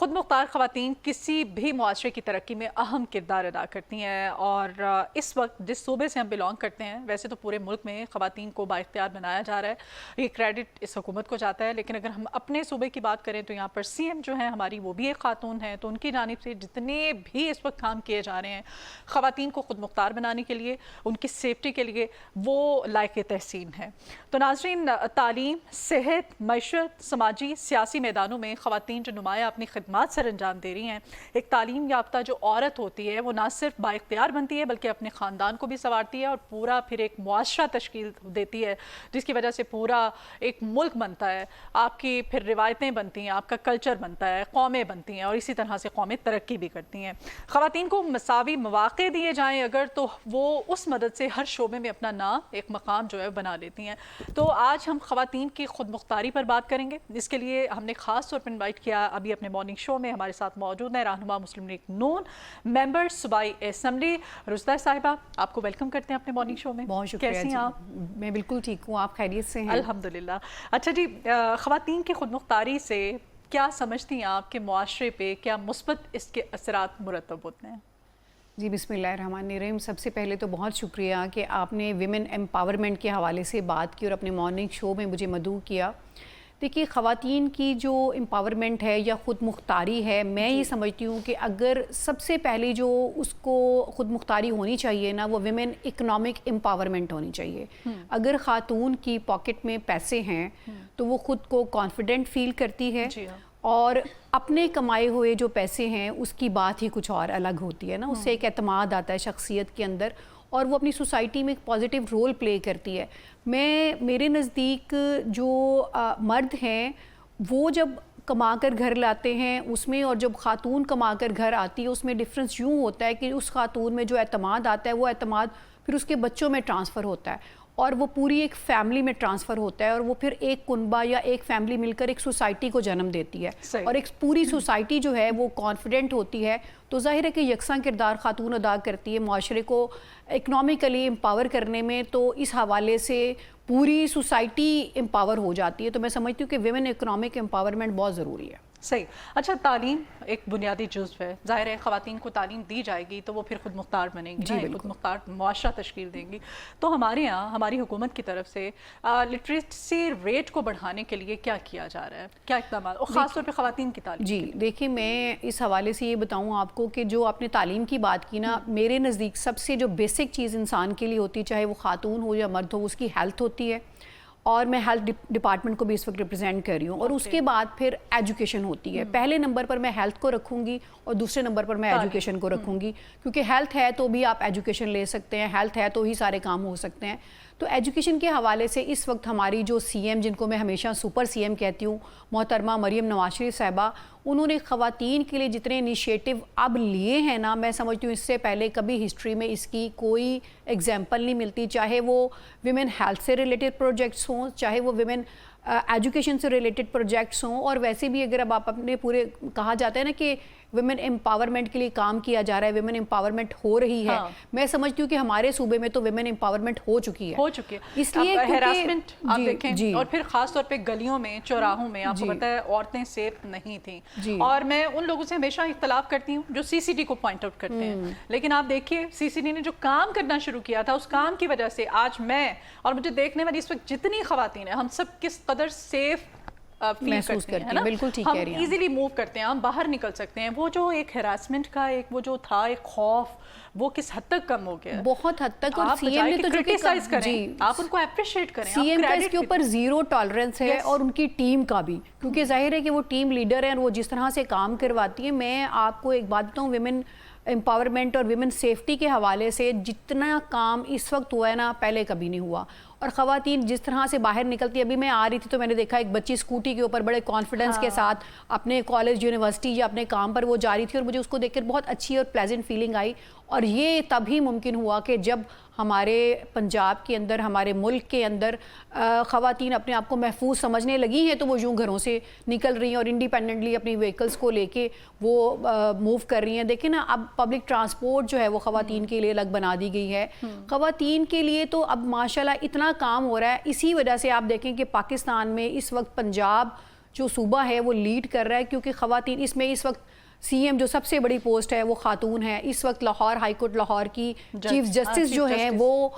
خود مختار خواتین کسی بھی معاشرے کی ترقی میں اہم کردار ادا کرتی ہیں، اور اس وقت جس صوبے سے ہم بلانگ کرتے ہیں، ویسے تو پورے ملک میں خواتین کو بااختیار بنایا جا رہا ہے، یہ کریڈٹ اس حکومت کو جاتا ہے، لیکن اگر ہم اپنے صوبے کی بات کریں تو یہاں پر سی ایم جو ہیں ہماری وہ بھی ایک خاتون ہیں، تو ان کی جانب سے جتنے بھی اس وقت کام کیے جا رہے ہیں خواتین کو خود مختار بنانے کے لیے، ان کی سیفٹی کے لیے، وہ لائق تحسین ہے۔ تو ناظرین، تعلیم، صحت، معیشت، سماجی، سیاسی میدانوں میں خواتین جو نمایاں اپنی خدمات سر انجام دے رہی ہیں، ایک تعلیم یافتہ جو عورت ہوتی ہے وہ نہ صرف بااختیار بنتی ہے بلکہ اپنے خاندان کو بھی سنوارتی ہے اور پورا پھر ایک معاشرہ تشکیل دیتی ہے، جس کی وجہ سے پورا ایک ملک بنتا ہے، آپ کی پھر روایتیں بنتی ہیں، آپ کا کلچر بنتا ہے، قومیں بنتی ہیں، اور اسی طرح سے قومیں ترقی بھی کرتی ہیں۔ خواتین کو مساوی مواقع دیے جائیں اگر، تو وہ اس مدد سے ہر شعبے میں اپنا نام، ایک مقام جو ہے بنا لیتی ہیں۔ تو آج ہم خواتین کی خود مختاری پر بات کریں گے، جس کے لیے ہم نے خاص طور پر انوائٹ کیا ابھی اپنے مارننگ شو میں ہمارے ساتھ موجود ہیں رہنما مسلم لیگ نون، ممبر صوبائی اسمبلی رزدہ صاحبہ۔ آپ کو ویلکم کرتے ہیں اپنے مارننگ شو میں۔ بہت شکریہ۔ کیسی ہیں آپ؟ میں بالکل ٹھیک ہوں، آپ خیریت سے ہیں؟ الحمدللہ۔ اچھا جی، خواتین کی خود مختاری سے کیا سمجھتی ہیں آپ کہ معاشرے پہ کیا مثبت اس کے اثرات مرتب ہوتے ہیں؟ جی بسم اللہ الرحمن الرحیم۔ سب سے پہلے تو بہت شکریہ کہ آپ نے ویمن ایمپاورمنٹ کے حوالے سے بات کی اور اپنے مارننگ شو میں مجھے مدعو کیا۔ دیکھیے، خواتین کی جو امپاورمنٹ ہے یا خود مختاری ہے، میں یہ سمجھتی ہوں کہ اگر سب سے پہلے جو اس کو خود مختاری ہونی چاہیے نا، وہ ویمن اکنامک امپاورمنٹ ہونی چاہیے۔ اگر خاتون کی پاکٹ میں پیسے ہیں تو وہ خود کو کانفیڈنٹ فیل کرتی ہے، اور اپنے کمائے ہوئے جو پیسے ہیں اس کی بات ہی کچھ اور الگ ہوتی ہے نا، اس سے ایک اعتماد آتا ہے شخصیت کے اندر، اور وہ اپنی سوسائٹی میں ایک پازیٹیو رول پلے کرتی ہے۔ میرے نزدیک جو مرد ہیں وہ جب کما کر گھر لاتے ہیں اس میں، اور جب خاتون کما کر گھر آتی ہے اس میں ڈفرینس یوں ہوتا ہے کہ اس خاتون میں جو اعتماد آتا ہے وہ اعتماد پھر اس کے بچوں میں ٹرانسفر ہوتا ہے، اور وہ پوری ایک فیملی میں ٹرانسفر ہوتا ہے، اور وہ پھر ایک کنبہ یا ایک فیملی مل کر ایک سوسائٹی کو جنم دیتی ہے، اور ایک پوری سوسائٹی جو ہے وہ کانفیڈنٹ ہوتی ہے۔ تو ظاہر ہے کہ یکساں کردار خاتون ادا کرتی ہے معاشرے کو اکنامکلی امپاور کرنے میں، تو اس حوالے سے پوری سوسائٹی امپاور ہو جاتی ہے۔ تو میں سمجھتی ہوں کہ ویمن اکنامک امپاورمنٹ بہت ضروری ہے۔ صحیح۔ اچھا، تعلیم ایک بنیادی جزو ہے، ظاہر ہے خواتین کو تعلیم دی جائے گی تو وہ پھر خود مختار بنیں گی، خود مختار معاشرہ تشکیل دیں گی۔ تو ہمارے یہاں ہماری حکومت کی طرف سے لٹریسی ریٹ کو بڑھانے کے لیے کیا کیا جا رہا ہے، کیا اقدامات، اور خاص طور پہ خواتین کی تعلیم؟ جی دیکھیں، میں اس حوالے سے یہ بتاؤں آپ کو کہ جو آپ نے تعلیم کی بات کی نا، میرے نزدیک سب سے جو بیسک چیز انسان کے لیے ہوتی، چاہے وہ خاتون ہو یا مرد ہو، اس کی ہیلتھ ہوتی ہے، اور میں ہیلتھ ڈپارٹمنٹ کو بھی اس وقت ریپرزینٹ کر رہی ہوں، اور اس کے بعد پھر ایجوکیشن ہوتی ہے۔ پہلے نمبر پر میں ہیلتھ کو رکھوں گی اور دوسرے نمبر پر میں ایجوکیشن کو رکھوں گی، کیونکہ ہیلتھ ہے تو بھی آپ ایجوکیشن لے سکتے ہیں، ہیلتھ ہے تو ہی سارے کام ہو سکتے ہیں۔ تو ایجوکیشن کے حوالے سے اس وقت ہماری جو سی ایم، جن کو میں ہمیشہ سپر سی ایم کہتی ہوں، محترمہ مریم نواز شریف صاحبہ، انہوں نے خواتین کے لیے جتنے انیشیٹو اب لیے ہیں نا، میں سمجھتی ہوں اس سے پہلے کبھی ہسٹری میں اس کی کوئی ایگزامپل نہیں ملتی، چاہے وہ ویمن ہیلتھ سے ریلیٹڈ پروجیکٹس ہوں، چاہے وہ ویمن ایجوکیشن سے ریلیٹڈ پروجیکٹس ہوں، اور ویسے بھی اگر اب آپ اپنے پورے کہا جاتا ہے نا کہ ویمن امپاورمنٹ کے لیے کام کیا جا رہا ہے، ویمن امپاورمنٹ ہو رہی ہے، میں سمجھتی ہوں کہ ہمارے صوبے میں تو ویمن امپاورمنٹ ہو چکی ہے۔ اس لیے ہراسمنٹ آپ دیکھیں، اور پھر خاص طور پہ گلیوں میں، چوراہوں میں آپ کو پتہ ہے عورتیں سیف نہیں تھیں، اور میں ان لوگوں سے ہمیشہ اختلاف کرتی ہوں جو سی سی ٹی کو پوائنٹ آؤٹ کرتے ہیں، لیکن آپ دیکھیے سی سی ٹی نے جو کام کرنا شروع کیا تھا، اس کام کی وجہ سے آج میں اور مجھے دیکھنے والی اس وقت جتنی خواتین ہیں، ہم سب کس قدر سیف محسوس کرتے ہیں، بالکل ٹھیک کہہ رہی ہیں، ہم ایزیلی موو کرتے ہیں، ہم باہر نکل سکتے ہیں۔ وہ جو ایک ہراسمنٹ کا ایک وہ جو تھا ایک خوف، وہ کس حد تک کم ہو گیا؟ بہت حد تک۔ اور سی ایم نے تو کرٹیسائز کریں، آپ ان کو اپریشیٹ کریں، سی ایم کا اس کے اوپر زیرو ٹالرنس ہے، اور ان کی ٹیم کا بھی، کیونکہ ظاہر ہے کہ وہ ٹیم لیڈر ہیں اور وہ جس طرح سے کام کرواتی ہے۔ میں آپ کو ایک بات بتاؤں، ویمن امپاورمنٹ اور ویمن سیفٹی کے حوالے سے جتنا کام اس وقت ہوا ہے نا، پہلے کبھی نہیں ہوا، اور خواتین جس طرح سے باہر نکلتی، ابھی میں آ رہی تھی تو میں نے دیکھا ایک بچی اسکوٹی کے اوپر بڑے کانفیڈنس کے ساتھ اپنے کالج، یونیورسٹی یا اپنے کام پر وہ جا رہی تھی، اور مجھے اس کو دیکھ کر بہت اچھی اور پلیزنٹ فیلنگ آئی، اور یہ تب ہی ممکن ہوا کہ جب ہمارے پنجاب کے اندر، ہمارے ملک کے اندر خواتین اپنے آپ کو محفوظ سمجھنے لگی ہیں، تو وہ یوں گھروں سے نکل رہی ہیں اور انڈیپینڈنٹلی اپنی وہیکلز کو لے کے وہ موو کر رہی ہیں۔ دیکھیں نا، اب پبلک ٹرانسپورٹ جو ہے وہ خواتین کے لیے الگ بنا دی گئی ہے۔ خواتین کے لیے تو اب ماشاءاللہ اتنا کام ہو رہا ہے، اسی وجہ سے آپ دیکھیں کہ پاکستان میں اس وقت پنجاب جو صوبہ ہے وہ لیڈ کر رہا ہے، کیونکہ خواتین اس میں اس وقت سی ایم جو سب سے بڑی پوسٹ ہے وہ خاتون ہے. اس وقت لاہور ہائی کورٹ لاہور کی چیف جسٹس جو ہیں وہ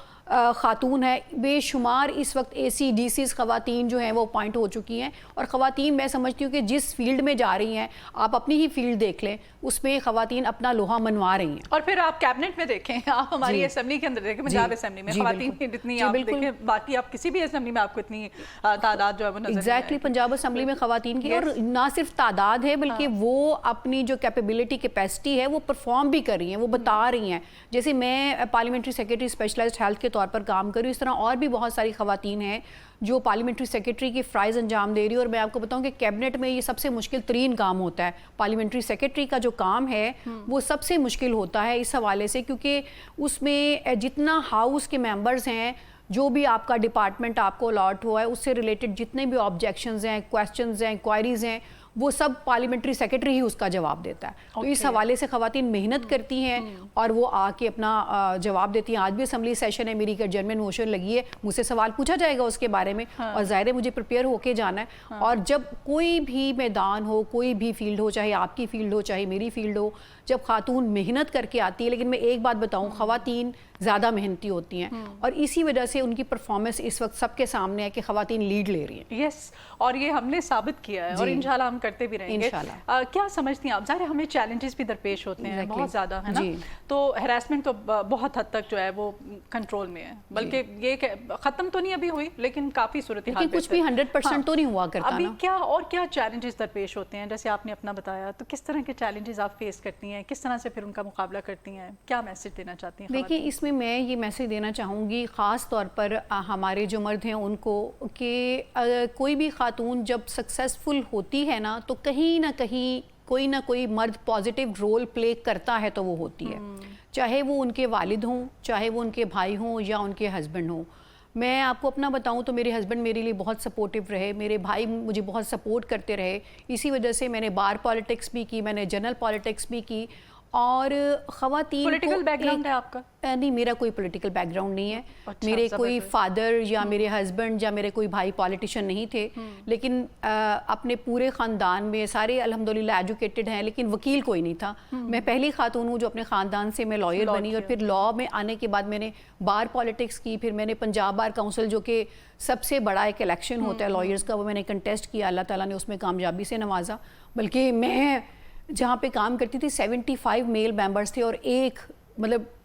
خاتون ہے. بے شمار اس وقت اے سی ڈی سیز خواتین جو ہیں وہ اپوائنٹ ہو چکی ہیں. اور خواتین میں سمجھتی ہوں کہ جس فیلڈ میں جا رہی ہیں، آپ اپنی ہی فیلڈ دیکھ لیں، اس میں خواتین اپنا لوہا منوا رہی ہیں. اور پھر آپ کیبنٹ میں دیکھیں، آپ ہماری اسمبلی کے اندر دیکھیں، پنجاب اسمبلی میں خواتین کی اتنی آپ دیکھیں، باقی آپ کسی بھی اسمبلی میں آپ کو اتنی تعداد جو ہے وہ نظر نہیں آئے گی. ایگزیکٹلی پنجاب اسمبلی میں خواتین کی، اور نہ صرف تعداد ہے بلکہ وہ اپنی جو کیپیبلٹی کیپیسٹی ہے وہ پرفارم بھی کر رہی ہیں، وہ بتا رہی ہیں. جیسے میں پارلیمنٹری سیکرٹری اسپیشلائزڈ ہیلتھ کے طور پر کام کر رہی ہوں، اس طرح اور بھی بہت ساری خواتین ہیں جو پارلیمنٹری سیکرٹری کی فرائض انجام دے رہی ہے. اور میں آپ کو بتاؤں کہ کیبنٹ میں یہ سب سے مشکل ترین کام ہوتا ہے. پارلیمنٹری سیکرٹری کا جو کام ہے وہ سب سے مشکل ہوتا ہے اس حوالے سے، کیونکہ اس میں جتنا ہاؤس کے ممبرز ہیں، جو بھی آپ کا ڈپارٹمنٹ آپ کو الاٹ ہوا ہے اس سے ریلیٹڈ جتنے بھی آبجیکشنز ہیں، کویسچنز ہیں، انکوائریز ہیں، وہ سب پارلیمنٹری سیکرٹری ہی اس کا جواب دیتا ہے. تو اس حوالے سے خواتین محنت کرتی ہیں اور وہ آ کے اپنا جواب دیتی ہیں. آج بھی اسمبلی سیشن ہے میری، کہ جرمن موشن لگی ہے، مجھ سے سوال پوچھا جائے گا اس کے بارے میں، اور ظاہر ہے مجھے پریپیئر ہو کے جانا ہے. اور جب کوئی بھی میدان ہو، کوئی بھی فیلڈ ہو، چاہے آپ کی فیلڈ ہو چاہے میری فیلڈ ہو، جب خاتون محنت کر کے آتی ہے، لیکن میں ایک بات بتاؤں، خواتین زیادہ محنتی ہوتی ہیں، اور اسی وجہ سے ان کی پرفارمنس اس وقت سب کے سامنے ہے کہ خواتین لیڈ لے رہی ہیں. یس، اور یہ ہم نے ثابت کیا ہے، اور انشاءاللہ ہم کرتے بھی رہیں گے. کیا سمجھتی ہیں آپ؟ ظاہر ہمیں چیلنجز بھی درپیش ہوتے ہیں بہت زیادہ، ہے نا؟ تو ہیراسمنٹ تو بہت حد تک جو ہے وہ کنٹرول میں ہے، بلکہ یہ ختم تو نہیں ابھی ہوئی، لیکن کافی صورتحال کچھ بھی 100% تو نہیں ہوا کرتا. ابھی کیا چیلنجز درپیش ہوتے ہیں؟ جیسے آپ نے اپنا بتایا، تو کس طرح کے چیلنجز آپ فیس کرتی ہیں، کس طرح سے پھر ان کا مقابلہ کرتی ہیں، کیا میسج دینا چاہتی ہیں؟ دیکھیں، اس میں میں یہ میسج دینا چاہوں گی خاص طور پر ہمارے جو مرد ہیں ان کو، کہ کوئی بھی خاتون جب سکسیسفل ہوتی ہے نا، تو کہیں نہ کہیں کوئی نہ کوئی مرد پازیٹیو رول پلے کرتا ہے تو وہ ہوتی ہے. چاہے وہ ان کے والد ہوں، چاہے وہ ان کے بھائی ہوں، یا ان کے ہسبینڈ ہوں. میں آپ کو اپنا بتاؤں تو میرے ہسبینڈ میرے لیے بہت سپورٹیو رہے، میرے بھائی مجھے بہت سپورٹ کرتے رہے. اسی وجہ سے میں نے بار پالیٹکس بھی کی، میں نے جنرل پالیٹکس بھی کی. اور خواتین پولیٹیکل بیک گراؤنڈ ہے آپ کا؟ نہیں، میرا کوئی پولیٹیکل بیک گراؤنڈ نہیں ہے. میرے کوئی فادر یا میرے ہسبینڈ یا میرے کوئی بھائی پالیٹیشین نہیں تھے، لیکن اپنے پورے خاندان میں سارے الحمدللہ ایجوکیٹڈ ہیں، لیکن وکیل کوئی نہیں تھا. میں پہلی خاتون ہوں جو اپنے خاندان سے میں لائر بنی، اور پھر لاء میں آنے کے بعد میں نے بار پالیٹکس کی. پھر میں نے پنجاب بار کونسل، جو کہ سب سے بڑا ایک الیکشن ہوتا ہے لائرز کا، وہ میں نے کنٹیسٹ کیا. اللہ تعالیٰ نے اس میں کامیابی سے نوازا. بلکہ میں جہاں پہ کام کرتی تھی 75 میل ممبرز تھے، اور ایک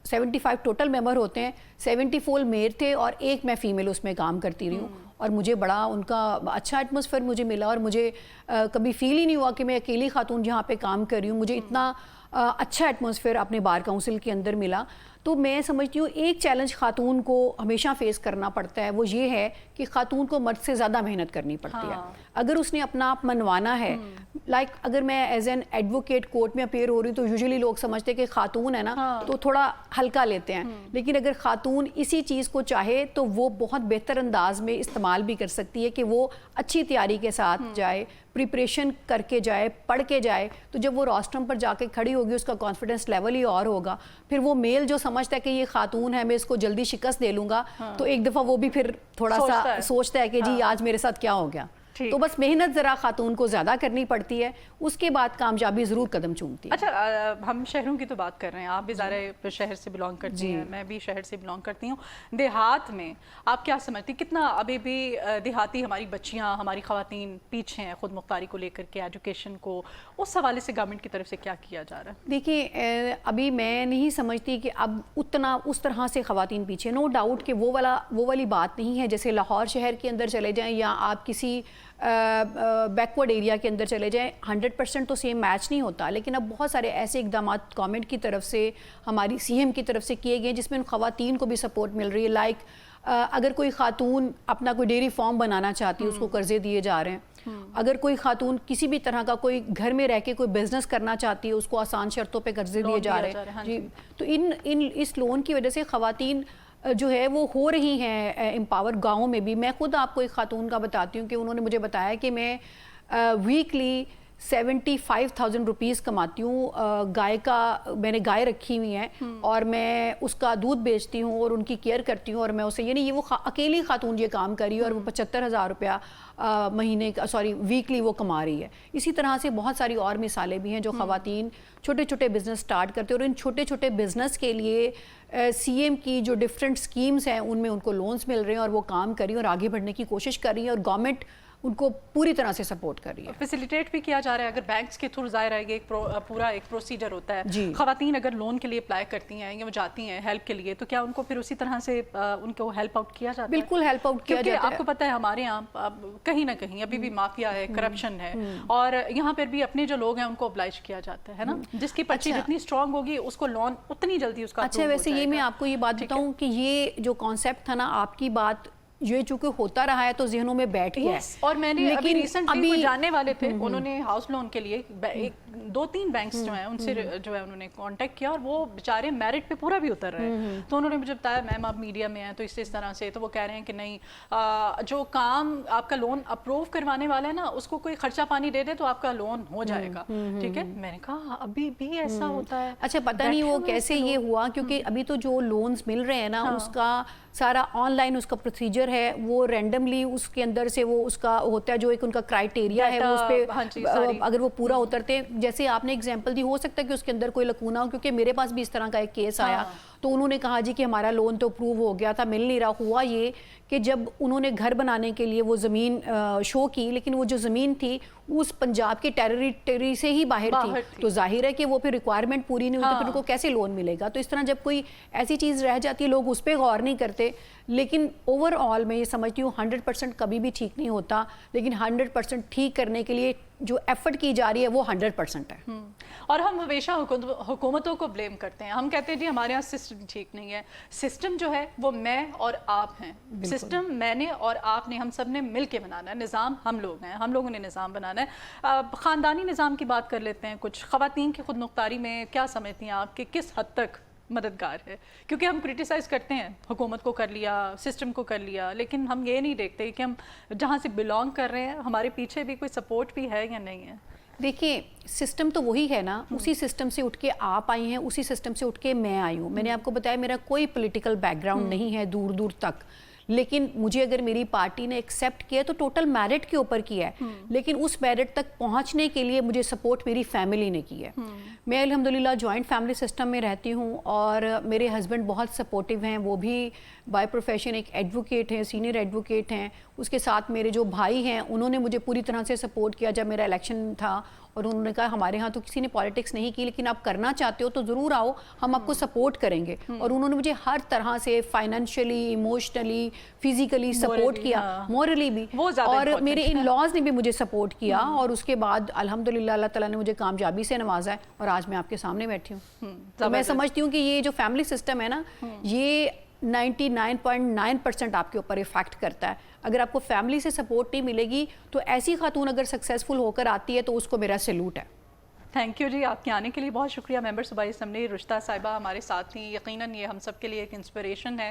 75 ٹوٹل ممبر ہوتے ہیں، 74 میل تھے اور ایک میں فیمیل اس میں کام کرتی رہی ہوں. اور مجھے بڑا ان کا اچھا ایٹماسفیئر مجھے ملا، اور مجھے کبھی فیل ہی نہیں ہوا کہ میں اکیلی خاتون جہاں پہ کام کر رہی ہوں. مجھے اتنا اچھا ایٹماسفیئر اپنے بار کونسل کے اندر ملا. تو میں سمجھتی ہوں ایک چیلنج خاتون کو ہمیشہ فیس کرنا پڑتا ہے، وہ یہ ہے کہ خاتون کو مرد سے زیادہ محنت کرنی پڑتی ہے. اگر اس نے اپنا آپ منوانا ہے، اگر میں ایز این ایڈوکیٹ کورٹ میں اپیئر ہو رہی ہوں تو یوزلی لوگ سمجھتے ہیں کہ خاتون ہے نا تو تھوڑا ہلکا لیتے ہیں. لیکن اگر خاتون اسی چیز کو چاہے تو وہ بہت بہتر انداز میں استعمال بھی کر سکتی ہے، کہ وہ اچھی تیاری کے ساتھ جائے، پریپریشن کر کے جائے، پڑھ کے جائے. تو جب وہ روسٹرم پر جا کے کھڑی ہوگی، اس کا کانفیڈنس لیول ہی اور ہوگا. پھر وہ میل جو سمجھتا ہے کہ یہ خاتون ہے، میں اس کو جلدی شکست دے لوں گا، تو ایک دفعہ وہ بھی پھر تھوڑا سا سوچتا ہے کہ جی آج میرے ساتھ کیا ہو گیا. تو بس محنت ذرا خاتون کو زیادہ کرنی پڑتی ہے، اس کے بعد کامیابی ضرور قدم چومتی ہے. اچھا، ہم شہروں کی تو بات کر رہے ہیں، آپ بھی ظاہر شہر سے بلانگ کرتی ہیں، میں بھی شہر سے بلانگ کرتی ہوں. دیہات میں آپ کیا سمجھتی، کتنا ابھی بھی دیہاتی ہماری بچیاں، ہماری خواتین پیچھے ہیں خود مختاری کو لے کر کے، ایجوکیشن کو، اس حوالے سے گورنمنٹ کی طرف سے کیا کیا جا رہا ہے؟ دیکھیے، ابھی میں نہیں سمجھتی کہ اب اتنا اس طرح سے خواتین پیچھے. نو ڈاؤٹ کہ وہ والی بات نہیں ہے. جیسے لاہور شہر کے اندر چلے جائیں یا آپ کسی بیکورڈ ایریا کے اندر چلے جائیں، 100% تو سیم میچ نہیں ہوتا. لیکن اب بہت سارے ایسے اقدامات گورنمنٹ کی طرف سے، ہماری سی ایم کی طرف سے کیے گئے جس میں ان خواتین کو بھی سپورٹ مل رہی ہے. لائک اگر کوئی خاتون اپنا کوئی ڈیری فارم بنانا چاہتی ہے، اس کو قرضے دیے جا رہے ہیں. اگر کوئی خاتون کسی بھی طرح کا کوئی گھر میں رہ کے کوئی بزنس کرنا چاہتی ہے، اس کو آسان شرطوں پہ قرضے دیے جا رہے ہیں. جی، تو اس لون کی وجہ سے خواتین جو ہے وہ ہو رہی ہیں امپاور. گاؤں میں بھی میں خود آپ کو ایک خاتون کا بتاتی ہوں کہ انہوں نے مجھے بتایا کہ میں ویکلی 75,000 روپیز کماتی ہوں. گائے کا میں نے گائے رکھی ہوئی ہیں اور میں اس کا دودھ بیچتی ہوں اور ان کی کیئر کرتی ہوں, اور میں اسے یعنی یہ وہ اکیلی خاتون یہ کام کر رہی ہے اور وہ 75,000 روپیہ مہینے کا ویکلی وہ کما رہی ہے. اسی طرح سے بہت ساری اور مثالیں بھی ہیں جو خواتین چھوٹے چھوٹے بزنس سٹارٹ کرتے ہیں, اور ان چھوٹے چھوٹے بزنس کے لیے سی ایم کی جو ڈفرینٹ سکیمز ہیں ان میں ان کو لونز مل رہے ہیں اور وہ کام کر رہی ہیں اور آگے بڑھنے کی کوشش کر رہی ہیں, اور گورنمنٹ ان کو پوری طرح سے سپورٹ کر رہی ہے. فیسیلیٹیٹ بھی کیا جا رہا ہے اگر بینکس کے تھرو ظاہر ہے ایک پورا ایک پروسیجر ہوتا ہے. جی. خواتین اگر لون کے لیے اپلائی کرتی ہیں یا وہ جاتی ہیں ہیلپ کے لیے تو کیا ان کو پھر اسی طرح سے ان کو ہیلپ آؤٹ کیا جاتا ہے؟ بالکل ہیلپ آؤٹ کیا جاتا ہے. آپ کو پتہ ہے ہمارے یہاں کہیں نہ کہیں ابھی بھی مافیا ہے, کرپشن ہے, اور یہاں پر بھی اپنے جو لوگ ہیں ان کو ابلائج کیا جاتا ہے نا, جس کی پرچی جتنی اسٹرانگ ہوگی اس کو لون اتنی جلدی اس کا. اچھا ویسے یہ میں آپ کو یہ بات بتاؤں کہ یہ جو کانسیپٹ تھا نا آپ کی بات, یہ چونکہ ہوتا رہا ہے تو ذہنوں میں بیٹھ گیا ہے. اور میں نے ابھی ریسنٹلی جاننے والے تھے, انہوں نے ہاؤس لون کے لیے 2-3 بینکس جو ہیں ان سے جو ہے انہوں نے کانٹیکٹ کیا, اور وہ بیچارے میرٹ پہ پورا بھی اتر رہے ہیں. تو انہوں نے مجھے بتایا میم آپ میڈیا میں ہیں تو اس طرح سے, تو وہ کہہ رہے ہیں کہ نہیں جو کام آپ کا لون اپروو کروانے والا ہے نا اس کو کوئی خرچہ پانی دے دے تو آپ کا لون ہو جائے گا. ٹھیک ہے, میں نے کہا ابھی بھی ایسا ہوتا ہے. اچھا پتہ نہیں وہ کیسے یہ ہوا, کیونکہ ابھی تو جو لونز مل رہے ہیں نا اس کا سارا آن لائن اس کا پروسیجر ہے, وہ رینڈملی اس کے اندر سے وہ اس کا ہوتا ہے جو ایک ان کا کرائٹیریا ہے وہ اس پہ اگر وہ پورا اترتے, جیسے آپ نے اگزامپل دی, ہو سکتا ہے کہ اس کے اندر کوئی لکونا ہو, کیونکہ میرے پاس بھی اس طرح کا ایک کیس آیا تو انہوں نے کہا جی کہ ہمارا لون تو اپروو ہو گیا تھا, مل نہیں رہا. ہوا یہ کہ جب انہوں نے گھر بنانے کے لیے وہ زمین شو کی, لیکن وہ جو زمین تھی اس پنجاب کے ٹیریٹری سے ہی باہر تھی, تو ظاہر ہے کہ وہ پھر ریکوائرمنٹ پوری نہیں ہوئی تو پھر ان کو کیسے لون ملے گا. تو اس طرح جب کوئی ایسی چیز رہ جاتی ہے لوگ اس پہ غور نہیں کرتے. لیکن اوور آل میں یہ سمجھتی ہوں 100% کبھی بھی ٹھیک نہیں ہوتا, لیکن 100% ٹھیک کرنے کے لیے جو ایفرٹ کی جا رہی ہے وہ 100% ہے. اور ہم ہمیشہ حکومتوں کو بلیم کرتے ہیں, ہم کہتے ہیں جی ہمارے یہاں سسٹم ٹھیک نہیں ہے. سسٹم جو ہے وہ میں اور آپ ہیں, سسٹم میں نے اور آپ نے, ہم سب نے مل کے بنانا ہے. نظام ہم لوگ ہیں, ہم لوگوں نے نظام بنانا ہے. خاندانی نظام کی بات کر لیتے ہیں. کچھ خواتین کی خود مختاری میں کیا سمجھتی ہیں آپ کہ کس حد تک مددگار ہے؟ کیونکہ ہم کرٹیسائز کرتے ہیں حکومت کو کر لیا, سسٹم کو کر لیا, لیکن ہم یہ نہیں دیکھتے کہ ہم جہاں سے بلانگ کر رہے ہیں ہمارے پیچھے بھی کوئی سپورٹ بھی ہے یا نہیں ہے. دیکھیں سسٹم تو وہی ہے نا, اسی سسٹم سے اٹھ کے آپ آئی ہیں, اسی سسٹم سے اٹھ کے میں آئی ہوں. میں نے آپ کو بتایا میرا کوئی پولیٹیکل بیک گراؤنڈ نہیں ہے دور دور تک, لیکن مجھے اگر میری پارٹی نے ایکسیپٹ کیا تو ٹوٹل میرٹ کے اوپر کیا ہے, لیکن اس میرٹ تک پہنچنے کے لیے مجھے سپورٹ میری فیملی نے کی ہے. میں الحمدللہ جوائنٹ فیملی سسٹم میں رہتی ہوں, اور میرے ہسبینڈ بہت سپورٹیو ہیں, وہ بھی بائی پروفیشن ایک ایڈوکیٹ ہیں, سینئر ایڈوکیٹ ہیں. اس کے ساتھ میرے جو بھائی ہیں انہوں نے مجھے پوری طرح سے سپورٹ کیا جب میرا الیکشن تھا, اور انہوں نے کہا ہمارے ہاں تو کسی نے پالیٹکس نہیں کی, لیکن آپ کرنا چاہتے ہو تو ضرور آؤ, ہم آپ کو سپورٹ کریں گے. اور انہوں نے مجھے ہر طرح سے فائنینشلی, ایموشنلی, فزیکلی سپورٹ کیا, مورلی بھی, اور میرے ان لاز نے بھی مجھے سپورٹ کیا. اور اس کے بعد الحمدللہ اللہ تعالیٰ نے مجھے کامیابی سے نوازا ہے, اور آج میں آپ کے سامنے بیٹھی ہوں. تو میں سمجھتی ہوں کہ یہ جو فیملی سسٹم ہے نا یہ 99.9% آپ کے اوپر افیکٹ کرتا ہے. اگر آپ کو فیملی سے سپورٹ نہیں ملے گی تو ایسی خاتون اگر سکسیزفل ہو کر آتی ہے تو اس کو میرا سیلوٹ ہے. تھینک یو جی, آپ کے آنے کے لیے بہت شکریہ. ممبر صوبائی اسمبلی رشتہ صاحبہ ہمارے ساتھ تھیں. یقیناً یہ ہم سب کے لیے ایک انسپریشن ہے.